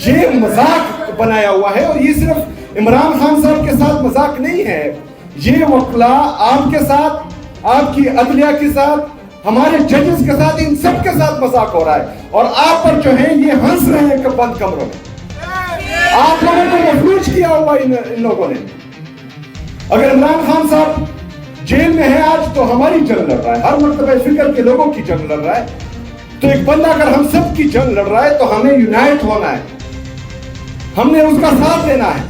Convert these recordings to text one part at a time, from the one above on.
یہ مذاق بنایا ہوا ہے، اور یہ صرف عمران خان صاحب کے ساتھ مذاق نہیں ہے، یہ وکلا آپ کے ساتھ، آپ کی عدلیہ کے ساتھ، ہمارے ججز کے ساتھ، ان سب کے ساتھ مذاق ہو رہا ہے، اور آپ پر جو ہے یہ ہنس رہے ہیں کہ بند کمروں میں۔ آپ لوگوں کو مفلوج کیا ہوا ان لوگوں نے۔ اگر عمران خان صاحب جیل میں ہے آج تو ہماری جنگ لڑ رہا ہے، ہر مرتبہ فکر کے لوگوں کی جنگ لڑ رہا ہے، تو ایک بندہ اگر ہم سب کی جنگ لڑ رہا ہے تو ہمیں یونائٹ ہونا ہے، ہم نے اس کا ساتھ دینا ہے،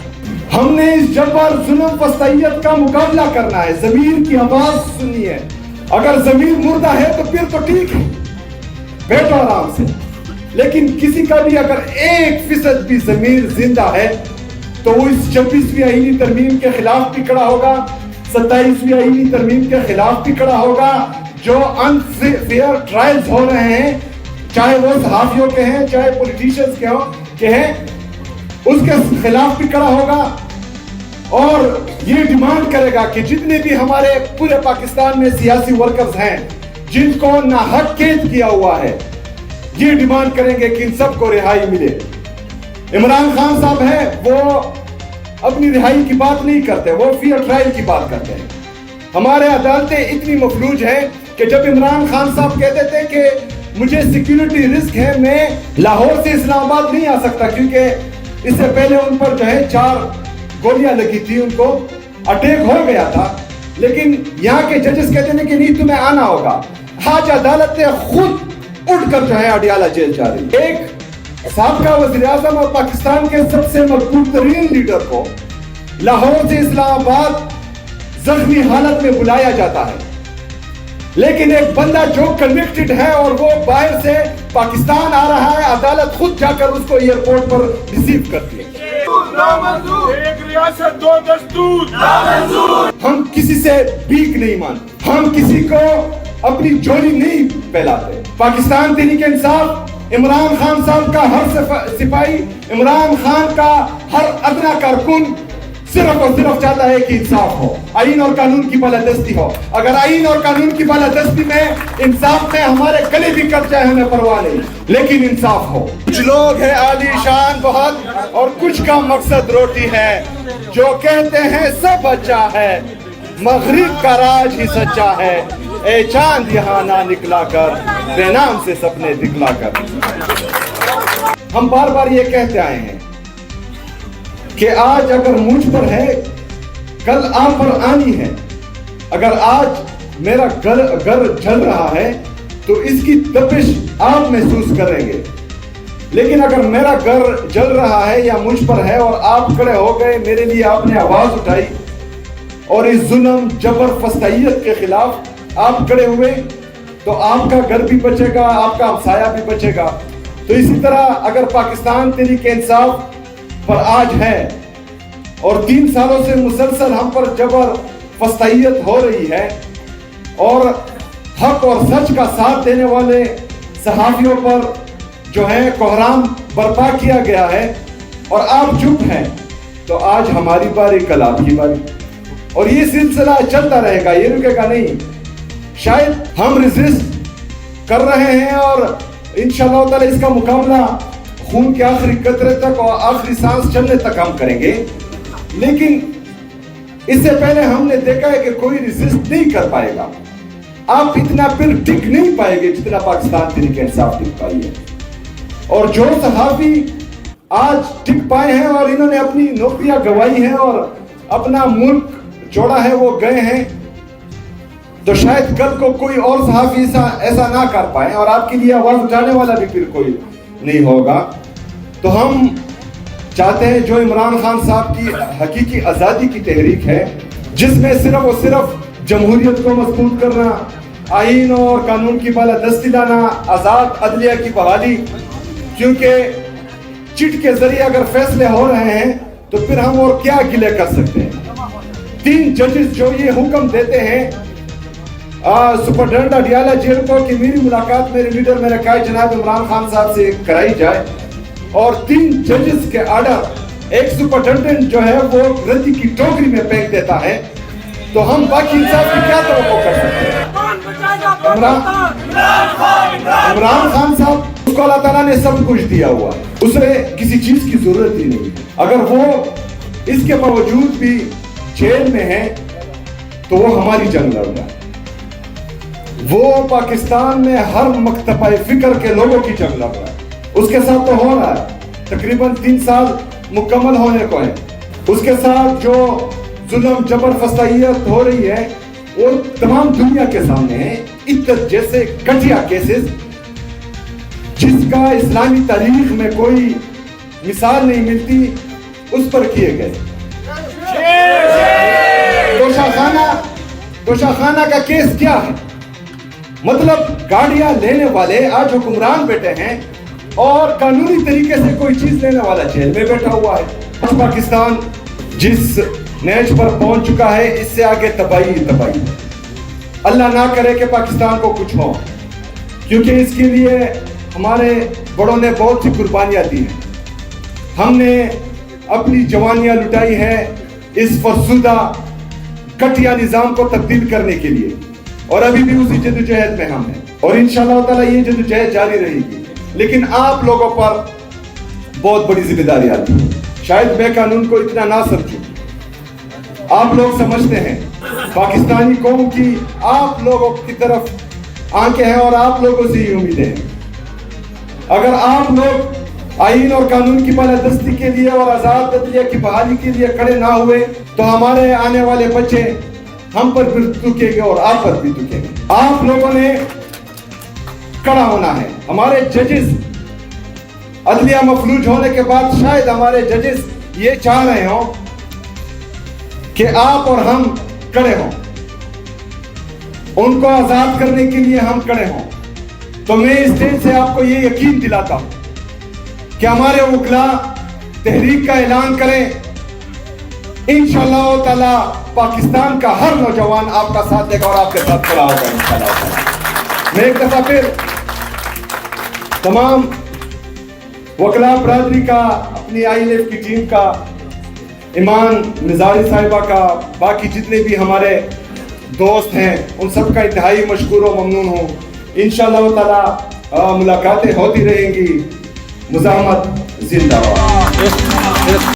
ہم نے اس جبر ظلم وسطیت کا مقابلہ کرنا ہے، ضمیر کی آواز سنی ہے۔ اگر ضمیر مردہ ہے تو پھر تو ٹھیک ہے، بیٹھو آرام سے، لیکن کسی کا بھی اگر 1% بھی ضمیر زندہ ہے تو وہ اس 26ویں آئینی ترمیم کے خلاف بھی کھڑا ہوگا، 27ویں آئینی ترمیم کے خلاف بھی کھڑا ہوگا، جو انفیئر ٹرائلز ہو رہے ہیں، چاہے وہ صحافیوں کے ہیں چاہے پولیٹیشنز کے ہیں، اس کے خلاف بھی کھڑا ہوگا، اور یہ ڈیمانڈ کرے گا کہ جتنے بھی ہمارے پورے پاکستان میں سیاسی ورکرز ہیں جن کو ناحق قید کیا ہوا ہے، یہ ڈیمانڈ کریں گے کہ ان سب کو رہائی ملے۔ عمران خان صاحب ہیں، وہ اپنی رہائی کی بات نہیں کرتے، وہ فیئر ٹرائل کی بات کرتے ہیں۔ ہمارے عدالتیں اتنی مفلوج ہیں کہ جب عمران خان صاحب کہتے تھے کہ مجھے سیکیورٹی رسک ہے، میں لاہور سے اسلام آباد نہیں آ سکتا کیونکہ اس سے پہلے ان پر جو ہے 4 گولیاں لگی تھی، ان کو اٹیک ہو گیا تھا، لیکن یہاں کے ججز کہتے ہیں کہ نہیں تمہیں آنا ہوگا۔ آج عدالتیں خود اٹھ کر جو ہے اڈیالہ جیل جا رہی۔ ایک سابقہ وزیر اعظم اور پاکستان کے سب سے مقبول ترین لیڈر کو لاہور سے اسلام آباد زخمی حالت میں بلایا جاتا ہے، لیکن ایک بندہ جو کنوکٹڈ ہے اور وہ باہر سے پاکستان آ رہا ہے، عدالت خود جا کر اس کو ایئرپورٹ پر ریسیو کرتی ہے۔ ایک ریاست دو دستور، ہم کسی سے بھیک نہیں مانتے، ہم کسی کو اپنی جولی نہیں پھیلاتے۔ پاکستان تحریک انصاف عمران خان صاحب کا ہر سپاہی، عمران خان کا ہر ادنا کارکن صرف اور صرف چاہتا ہے کہ انصاف ہو، آئین اور قانون کی بالادستی ہو۔ اگر آئین اور قانون کی بالادستی میں انصاف میں ہمارے گلے بھی کٹ جائے ہمیں پرواہ نہیں، لیکن انصاف ہو۔ کچھ لوگ ہیں عالی شان بہت، اور کچھ کا مقصد روٹی ہے، جو کہتے ہیں سب اچھا ہے، مغرب کا راج ہی سچا ہے، اے چاند یہاں نہ نکلا کر، بے نام سے سپنے دکھلا کر۔ ہم بار بار یہ کہتے آئے ہیں کہ آج اگر مجھ پر ہے کل آپ پر آنی ہے۔ اگر آج میرا گھر جل رہا ہے تو اس کی تپش آپ محسوس کریں گے، لیکن اگر میرا گھر جل رہا ہے یا مجھ پر ہے اور آپ کھڑے ہو گئے، میرے لیے آپ نے آواز اٹھائی اور اس ظلم جبر فسطائیت کے خلاف آپ کھڑے ہوئے، تو آپ کا گھر بھی بچے گا، آپ کا ہمسایہ بھی بچے گا۔ تو اسی طرح اگر پاکستان تحریک انصاف پر آج ہے اور 3 سالوں سے مسلسل ہم پر جبر فسطائیت ہو رہی ہے، اور حق اور سچ کا ساتھ دینے والے صحافیوں پر جو ہے کوحرام برپا کیا گیا ہے، اور آپ چپ ہیں، تو آج ہماری باری کل آپ کی باری، اور یہ سلسلہ چلتا رہے گا، یہ رکے گا نہیں۔ شاید ہم ریزسٹ کر رہے ہیں اور انشاءاللہ تعالی اس کا مقابلہ خون کے آخری قطرے تک اور آخری سانس چلنے تک ہم کریں گے، لیکن اس سے پہلے ہم نے دیکھا ہے کہ کوئی ریزسٹ نہیں کر پائے گا۔ آپ اتنا پھر ٹک نہیں پائے گے جتنا پاکستان تحریک انصاف ٹک پائی ہے، اور جو صحافی آج ٹک پائے ہیں اور انہوں نے اپنی نوکریاں گنوائی ہیں اور اپنا ملک چھوڑا ہے، وہ گئے ہیں، تو شاید کل کو کوئی اور صحافی ایسا نہ کر پائے، اور آپ کے لیے آواز اٹھانے والا بھی پھر کوئی نہیں ہوگا۔ تو ہم چاہتے ہیں جو عمران خان صاحب کی حقیقی آزادی کی تحریک ہے، جس میں صرف اور صرف جمہوریت کو مضبوط کرنا، آئین اور قانون کی بالادستی لانا، آزاد عدلیہ کی بحالی، کیونکہ چٹ کے ذریعے اگر فیصلے ہو رہے ہیں تو پھر ہم اور کیا گلے کر سکتے ہیں۔ 3 ججز جو یہ حکم دیتے ہیں سپرڈنٹ اڈیالہ جیل کو کہ میری ملاقات میرے لیڈر میرے قائد جناب عمران خان صاحب سے کرائی جائے، اور 3 ججز کے آرڈر ایک سپرڈنٹ جو ہے وہ ردی کی ٹوکری میں پھینک دیتا ہے، تو ہم باقی انصاف کی کیا توقع کر سکتے ہیں؟ عمران خان صاحب اس کو اللہ تعالیٰ نے سب کچھ دیا ہوا ہے, اسے کسی چیز کی ضرورت ہی نہیں. اگر وہ اس کے باوجود بھی جیل میں ہے تو وہ ہماری جنگ لڑ رہا ہے. وہ پاکستان میں ہر مکتبہ فکر کے لوگوں کی جنگ لڑ رہا ہے. اس کے ساتھ تو ہو رہا ہے, تقریباً 3 سال مکمل ہونے کو ہے. اس کے ساتھ جو ظلم جبر فسائیت ہو رہی ہے وہ تمام دنیا کے سامنے ہے. عدت جیسے گھٹیا کیسز جس کا اسلامی تاریخ میں کوئی مثال نہیں ملتی اس پر کیے گئے. گوشہ خانہ کا کیس کیا ہے؟ مطلب گاڑیاں لینے والے آج حکمران بیٹھے ہیں اور قانونی طریقے سے کوئی چیز لینے والا جیل میں بیٹھا ہوا ہے. پاکستان جس نیچ پر پہنچ چکا ہے اس سے آگے تباہی تباہی. اللہ نہ کرے کہ پاکستان کو کچھ ہو, کیونکہ اس کے لیے ہمارے بڑوں نے بہت سی قربانیاں دی ہیں. ہم نے اپنی جوانیاں لٹائی ہیں اس فرسودہ گھٹیا نظام کو تبدیل کرنے کے لیے, اور ابھی بھی اسی جدوجہد میں ہم ہیں, اور انشاءاللہ تعالیٰ یہ جدوجہد جاری رہے گی. لیکن آپ لوگوں پر بہت بڑی ذمہ داری آتی ہے. شاید میں قانون کو اتنا نہ سمجھوں, آپ لوگ سمجھتے ہیں. پاکستانی قوم کی آپ لوگوں کی طرف آنکھیں ہیں اور آپ لوگوں سے ہی امیدیں ہیں. اگر آپ لوگ آئین اور قانون کی بالادستی کے لیے اور آزاد عدلیہ کی بحالی کے لیے کھڑے نہ ہوئے تو ہمارے آنے والے بچے ہم پر بھی تکیں گے اور آپ پر بھی تکیں گے. آپ لوگوں نے کھڑا ہونا ہے. ہمارے ججز عدلیہ مفلوج ہونے کے بعد شاید ہمارے ججز یہ چاہ رہے ہوں کہ آپ اور ہم کھڑے ہوں, ان کو آزاد کرنے کے لیے ہم کھڑے ہوں. تو میں اس اسٹیج سے آپ کو یہ یقین دلاتا ہوں کہ ہمارے وکلاء تحریک کا اعلان کریں. انشاءاللہ تعالی پاکستان کا ہر نوجوان آپ کا ساتھ دے گا اور آپ کے ساتھ کھڑا ہوگا انشاءاللہ. میں ایک دفعہ پھر تمام وکلاء برادری کا, اپنی آئی ایل ایف کی ٹیم کا, ایمان نظاری صاحبہ کا, باقی جتنے بھی ہمارے دوست ہیں ان سب کا انتہائی مشکور و ممنون ہوں. انشاءاللہ تعالی ملاقاتیں ہوتی رہیں گی. مزاحمت زندہ باد.